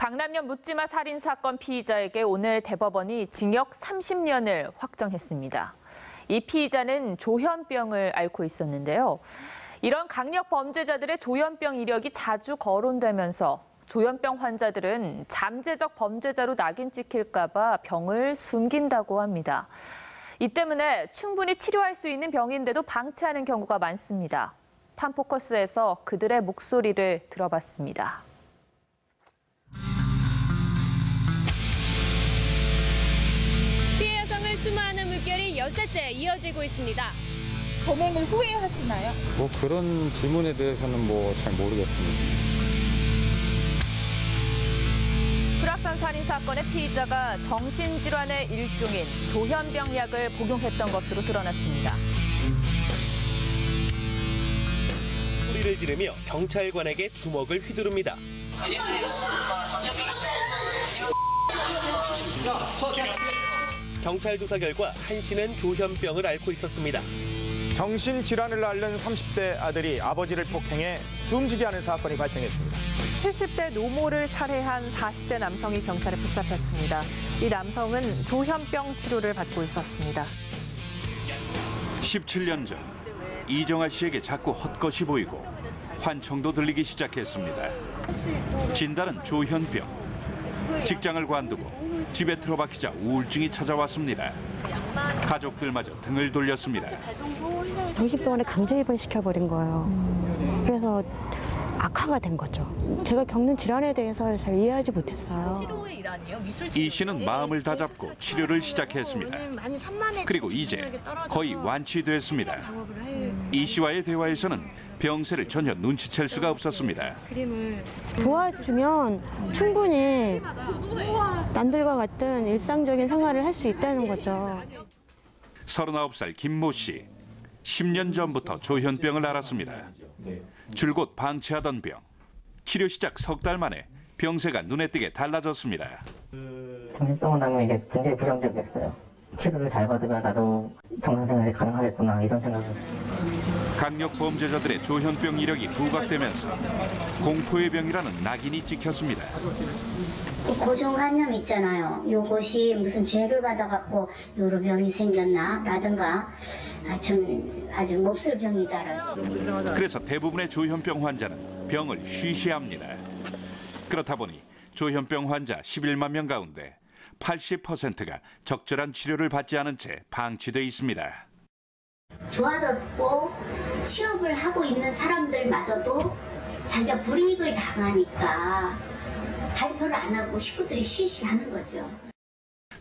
강남역 묻지마 살인 사건 피의자에게 오늘 대법원이 징역 30년을 확정했습니다. 이 피의자는 조현병을 앓고 있었는데요. 이런 강력 범죄자들의 조현병 이력이 자주 거론되면서 조현병 환자들은 잠재적 범죄자로 낙인 찍힐까 봐 병을 숨긴다고 합니다. 이 때문에 충분히 치료할 수 있는 병인데도 방치하는 경우가 많습니다. 판포커스에서 그들의 목소리를 들어봤습니다. 피해 여성을 추모하는 물결이 엿새째 이어지고 있습니다. 범행을 후회하시나요? 그런 질문에 대해서는 잘 모르겠습니다. 수락산 살인 사건의 피의자가 정신질환의 일종인 조현병 약을 복용했던 것으로 드러났습니다. 소리를 지르며 경찰관에게 주먹을 휘두릅니다. 경찰 조사 결과 한 씨는 조현병을 앓고 있었습니다. 정신질환을 앓는 30대 아들이 아버지를 폭행해 숨지게 하는 사건이 발생했습니다. 70대 노모를 살해한 40대 남성이 경찰에 붙잡혔습니다. 이 남성은 조현병 치료를 받고 있었습니다. 17년 전 이정아 씨에게 자꾸 헛것이 보이고 환청도 들리기 시작했습니다. 진단은 조현병. 직장을 관두고 집에 틀어박히자 우울증이 찾아왔습니다. 가족들마저 등을 돌렸습니다. 정신병원에 강제입원 시켜버린 거예요. 그래서 악화가 된 거죠. 제가 겪는 질환에 대해서 잘 이해하지 못했어요. 이 씨는 마음을 다잡고 치료를 시작했습니다. 그리고 이제 거의 완치됐습니다. 이 씨와의 대화에서는 병세를 전혀 눈치챌 수가 없었습니다. 도와주면 충분히 남들과 같은 일상적인 생활을 할 수 있다는 거죠. 39살 김모 씨. 10년 전부터 조현병을 앓았습니다. 줄곧 방치하던 병. 치료 시작 석 달 만에 병세가 눈에 띄게 달라졌습니다. 정신병원 하면 이게 굉장히 부정적이었어요. 치료를 잘 받으면 나도 정상생활이 가능하겠구나 이런 생각을. 강력 범죄자들의 조현병 이력이 부각되면서 공포의 병이라는 낙인이 찍혔습니다. 고정관념 있잖아요. 요것이 무슨 죄를 받아갖고 요런 병이 생겼나 라든가 아주 몹쓸 병이다라는. 그래서 대부분의 조현병 환자는 병을 쉬쉬합니다. 그렇다 보니 조현병 환자 11만 명 가운데 80%가 적절한 치료를 받지 않은 채 방치돼 있습니다. 좋아졌고 취업을 하고 있는 사람들마저도 자기가 불이익을 당하니까 발표를 안 하고 식구들이 쉬쉬하는 거죠.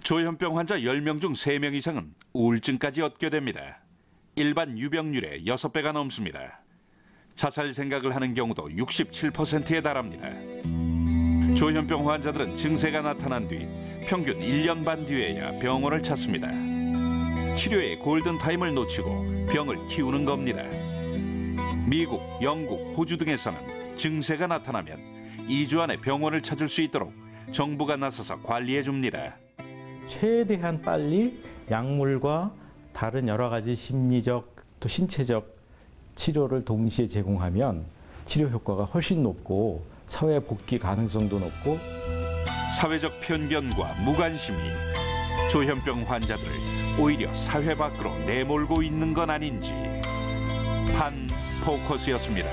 조현병 환자 10명 중 3명 이상은 우울증까지 얻게 됩니다. 일반 유병률의 6배가 넘습니다. 자살 생각을 하는 경우도 67%에 달합니다. 조현병 환자들은 증세가 나타난 뒤 평균 1년 반 뒤에야 병원을 찾습니다. 치료의 골든타임을 놓치고 병을 키우는 겁니다. 미국, 영국, 호주 등에서는 증세가 나타나면 2주 안에 병원을 찾을 수 있도록 정부가 나서서 관리해 줍니다. 최대한 빨리 약물과 다른 여러 가지 심리적 또 신체적 치료를 동시에 제공하면 치료 효과가 훨씬 높고 사회 복귀 가능성도 높고. 사회적 편견과 무관심이 조현병 환자들을 오히려 사회 밖으로 내몰고 있는 건 아닌지. 판포커스였습니다.